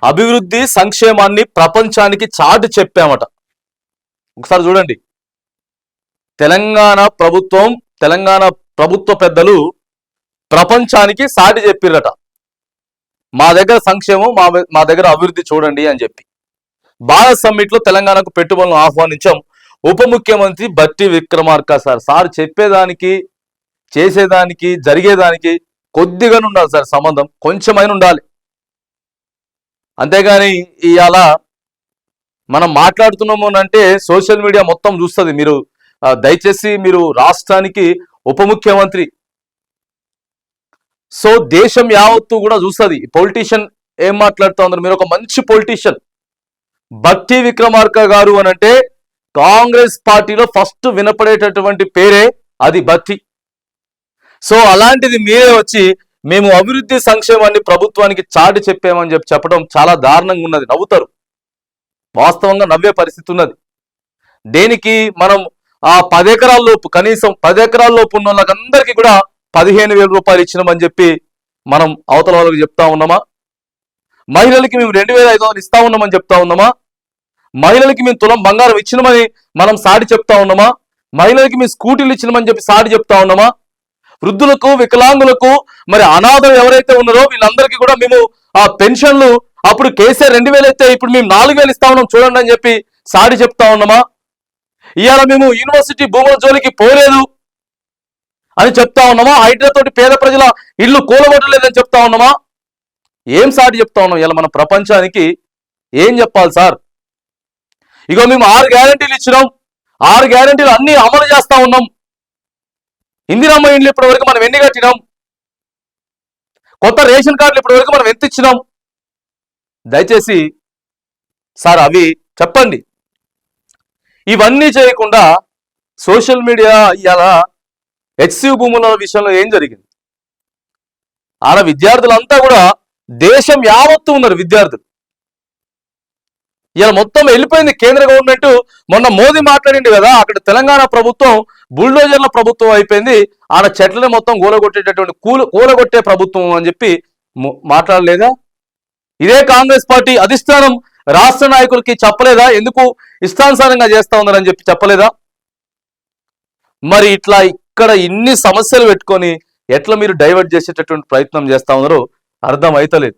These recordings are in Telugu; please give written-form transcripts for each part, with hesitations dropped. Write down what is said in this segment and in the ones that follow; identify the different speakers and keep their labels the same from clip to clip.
Speaker 1: అభివృద్ధి సంక్షేమాన్ని ప్రపంచానికి చాటి చెప్పామట. ఒకసారి చూడండి, తెలంగాణ ప్రభుత్వ పెద్దలు ప్రపంచానికి సాటి చెప్పిరట, మా దగ్గర సంక్షేమం, మా దగ్గర అభివృద్ధి చూడండి అని చెప్పి. భారత్ సమ్మిట్ లో తెలంగాణకు పెట్టుబడులను ఆహ్వానించాం. ఉప ముఖ్యమంత్రి బట్టి విక్రమార్క సార్ చెప్పేదానికి చేసేదానికి జరిగేదానికి కొద్దిగానే ఉండాలి సార్, సంబంధం కొంచెమైనా ఉండాలి. అంతేగాని ఇవాళ మనం మాట్లాడుతున్నాము అంటే సోషల్ మీడియా మొత్తం చూస్తుంది. మీరు దయచేసి మీరు రాష్ట్రానికి ఉప ముఖ్యమంత్రి, సో దేశం యావత్తు కూడా చూస్తుంది పొలిటీషియన్ ఏం మాట్లాడుతూ ఉన్నారు. మీరు ఒక మంచి పొలిటీషియన్ బట్టి విక్రమార్క గారు అని అంటే కాంగ్రెస్ పార్టీలో ఫస్ట్ వినపడేటటువంటి పేరే అది బట్టి. సో అలాంటిది మీరే వచ్చి మేము అభివృద్ధి సంక్షేమాన్ని ప్రభుత్వానికి చాటి చెప్పామని చెప్పడం చాలా దారుణంగా ఉన్నది. నవ్వుతారు, వాస్తవంగా నవ్వే పరిస్థితి ఉన్నది. దేనికి మనం ఆ 10 ఎకరాల లోపు, కనీసం 10 ఎకరాల లోపు ఉన్న వాళ్ళకందరికీ కూడా 15,000 రూపాయలు ఇచ్చినామని చెప్పి మనం అవతల వాళ్ళకి చెప్తా ఉన్నామా? మహిళలకి మేము 2,500 ఇస్తా ఉన్నామని చెప్తా ఉన్నామా? మహిళలకి మేము తులం బంగారం ఇచ్చినామని మనం సాటి చెప్తా ఉన్నామా? మహిళలకి మేము స్కూటీలు ఇచ్చినామని చెప్పి సాటి చెప్తా ఉన్నామా? వృద్ధులకు, వికలాంగులకు, మరి అనాథలు ఎవరైతే ఉన్నారో వీళ్ళందరికీ కూడా మేము ఆ పెన్షన్లు అప్పుడు కేసీఆర్ 2,000 అయితే ఇప్పుడు మేము 4,000 ఇస్తా ఉన్నాం చూడండి అని చెప్పి సాటి చెప్తా ఉన్నామా? ఇవాళ మేము యూనివర్సిటీ భూముల జోలికి పోలేదు అని చెప్తా ఉన్నామా? హైడ్రాతోటి పేద ప్రజల ఇల్లు కూలగొట్టలేదని చెప్తా ఉన్నామా? ఏం సాటి చెప్తా ఉన్నాం? ఇలా మన ప్రపంచానికి ఏం చెప్పాలి సార్? ఇగో మేము 6 గ్యారంటీలు ఇచ్చినాం, 6 గ్యారంటీలు అన్ని అమలు చేస్తా ఉన్నాం. ఇందిరమ్మ ఇండ్లు ఇప్పటి వరకు మనం ఎన్ని కట్టినాం? కొత్త రేషన్ కార్డులు ఇప్పటి వరకు మనం ఎంత ఇచ్చినాం? దయచేసి సార్ అవి చెప్పండి. ఇవన్నీ చేయకుండా సోషల్ మీడియా ఇలా హెచ్సి భూముల విషయంలో ఏం జరిగింది? ఆడ విద్యార్థులంతా కూడా దేశం యావత్తు ఉన్నారు విద్యార్థులు. ఇలా మొత్తం వెళ్ళిపోయింది కేంద్ర గవర్నమెంట్. మొన్న మోదీ మాట్లాడింది కదా, అక్కడ తెలంగాణ ప్రభుత్వం బుల్డోజర్ల ప్రభుత్వం అయిపోయింది, ఆడ చెట్లని మొత్తం కూలగొట్టేటటువంటి కూలగొట్టే ప్రభుత్వం అని చెప్పి మాట్లాడలేదా? ఇదే కాంగ్రెస్ పార్టీ అధిష్టానం రాష్ట్ర నాయకులకి చెప్పలేదా? ఎందుకు ఇష్టానుసారంగా చేస్తా ఉన్నారని చెప్పి చెప్పలేదా? మరి ఇట్లా ఇక్కడ ఇన్ని సమస్యలు పెట్టుకొని ఎట్లా మీరు డైవర్ట్ చేసేటటువంటి ప్రయత్నం చేస్తా ఉన్నారో అర్థం అయితలేదు.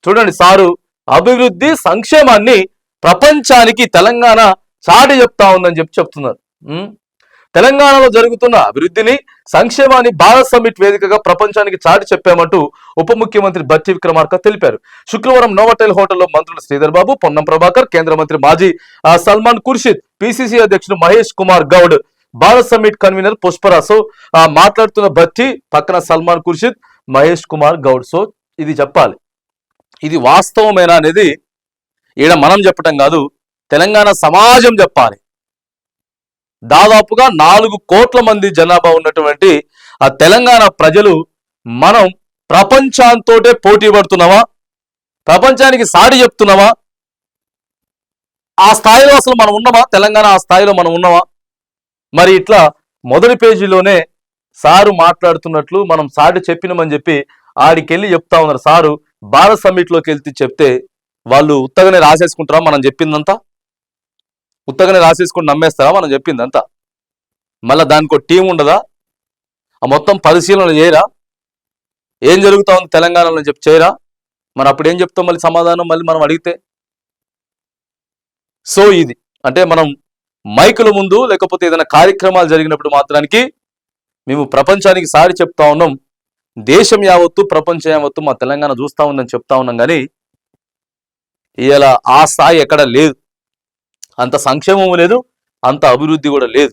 Speaker 1: చూడండి, సారు అభివృద్ధి సంక్షేమాన్ని ప్రపంచానికి తెలంగాణ చాటి చెప్తా ఉందని చెప్పి చెప్తున్నారు. తెలంగాణలో జరుగుతున్న అభివృద్ధిని, సంక్షేమాన్ని భారత్ సమ్మిట్ వేదికగా ప్రపంచానికి చాటి చెప్పామంటూ ఉప ముఖ్యమంత్రి బట్టి విక్రమార్క తెలిపారు. శుక్రవారం నోవాటెల్ హోటల్లో మంత్రులు శ్రీధర్ బాబు, పొన్నం ప్రభాకర్, కేంద్ర మంత్రి మాజీ సల్మాన్ ఖుర్షిద్, పిసిసి అధ్యక్షుడు మహేష్ కుమార్ గౌడ్, భారత్ సమ్మిట్ కన్వీనర్ పుష్పరాజు మాట్లాడుతున్న బట్టి పక్కన సల్మాన్ ఖుర్షిద్, మహేష్ కుమార్ గౌడ్. సో ఇది చెప్పాలి, ఇది వాస్తవమేనా అనేది ఈడ మనం చెప్పటం కాదు, తెలంగాణ సమాజం చెప్పాలి. దాదాపుగా 4 కోట్ల మంది జనాభా ఉన్నటువంటి ఆ తెలంగాణ ప్రజలు మనం ప్రపంచంతోటే పోటీ పడుతున్నామా? ప్రపంచానికి సాటి చెప్తున్నామా? ఆ స్థాయిలో అసలు మనం ఉన్నామా? తెలంగాణ ఆ స్థాయిలో మనం ఉన్నామా? మరి ఇట్లా మొదటి పేజీలోనే సారు మాట్లాడుతున్నట్లు మనం సాటి చెప్పినామని చెప్పి ఆడికెళ్ళి చెప్తా ఉన్నారు. సారు భారత్ సమ్మిట్లోకి వెళ్తే చెప్తే వాళ్ళు ఉత్తగానే రాసేసుకుంటారా? మనం చెప్పిందంతా ఉత్తగానే రాసేసుకుని నమ్మేస్తారా? మనం చెప్పిందంతా మళ్ళీ దానికి ఒక టీం ఉండదా? ఆ మొత్తం పరిశీలన చేయరా? ఏం జరుగుతా ఉంది తెలంగాణలో చెప్పి చేయరా? మరి అప్పుడు ఏం చెప్తాం మళ్ళీ సమాధానం మళ్ళీ మనం అడిగితే? సో ఇది అంటే మనం మైకుల ముందు లేకపోతే ఏదైనా కార్యక్రమాలు జరిగినప్పుడు మాత్రానికి మేము ప్రపంచానికి సారి చెప్తా ఉన్నాం, దేశం యావత్తు ప్రపంచం యావత్తు మా తెలంగాణ చూస్తా ఉందని చెప్తా ఉన్నాం. కానీ ఇలా ఆ స్థాయి ఎక్కడ లేదు, అంత సంక్షేమం లేదు, అంత అభివృద్ధి కూడా లేదు.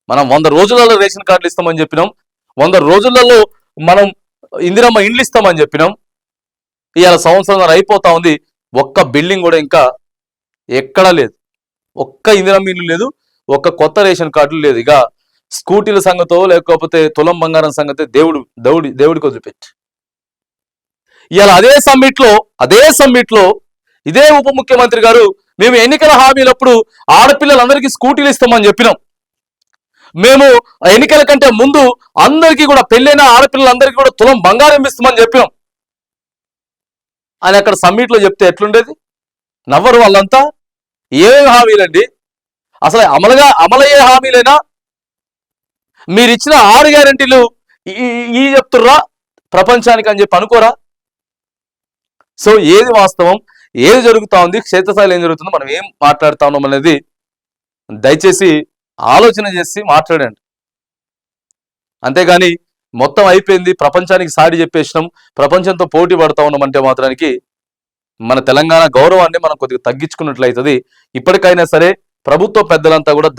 Speaker 1: మనం 100 రోజులలో రేషన్ కార్డులు ఇస్తామని చెప్పినాం, 100 రోజులలో మనం ఇందిరమ్మ ఇండ్లు ఇస్తామని చెప్పినాం. ఇవాళ సంవత్సరం అయిపోతా ఉంది, ఒక్క బిల్డింగ్ కూడా ఇంకా ఎక్కడా లేదు, ఒక్క ఇందిరమ్మ ఇల్లు లేదు, ఒక్క కొత్త రేషన్ కార్డులు లేదు. ఇక స్కూటీల సంగతో లేకపోతే తులం బంగారం సంగతే దేవుడికి వదిలిపెట్టి ఇవాళ అదే సమ్మిట్ లో ఇదే ఉప ముఖ్యమంత్రి గారు మేము ఎన్నికల హామీలప్పుడు ఆడపిల్లలందరికీ స్కూటీలు ఇస్తామని చెప్పినాం, మేము ఎన్నికల కంటే ముందు అందరికీ కూడా పెళ్ళైన ఆడపిల్లలందరికీ కూడా తులం బంగారం ఇస్తామని చెప్పినాం. అని అక్కడ సమ్మిట్లో చెప్తే ఎట్లుండేది? నవ్వరు వాళ్ళంతా. ఏమేమి హామీలండి? అసలు అమలయ్యే హామీలేనా? మీరు ఇచ్చిన 6 గ్యారెంటీలు ఈ చెప్తుర్రా ప్రపంచానికి అని చెప్పి అనుకోరా? సో ఏది వాస్తవం, ఏది జరుగుతా ఉంది, క్షేత్రస్థాయిలో ఏం జరుగుతుందో, మనం ఏం మాట్లాడుతా ఉన్నాం అనేది దయచేసి ఆలోచన చేసి మాట్లాడండి. అంతేగాని మొత్తం అయిపోయింది, ప్రపంచానికి సాటి చెప్పేసినాం, ప్రపంచంతో పోటీ పడతా ఉన్నాం అంటే మాత్రానికి మన తెలంగాణ గౌరవాన్ని మనం కొద్దిగా తగ్గించుకున్నట్లయితుంది. ఇప్పటికైనా సరే ప్రభుత్వ పెద్దలంతా కూడా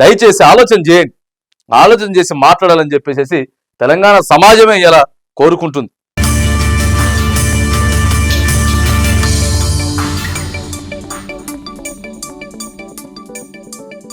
Speaker 1: దయచేసి ఆలోచన చేయండి, ఆలోచన చేసి మాట్లాడాలని చెప్పేసి తెలంగాణ సమాజమే ఇలా కోరుకుంటుంది.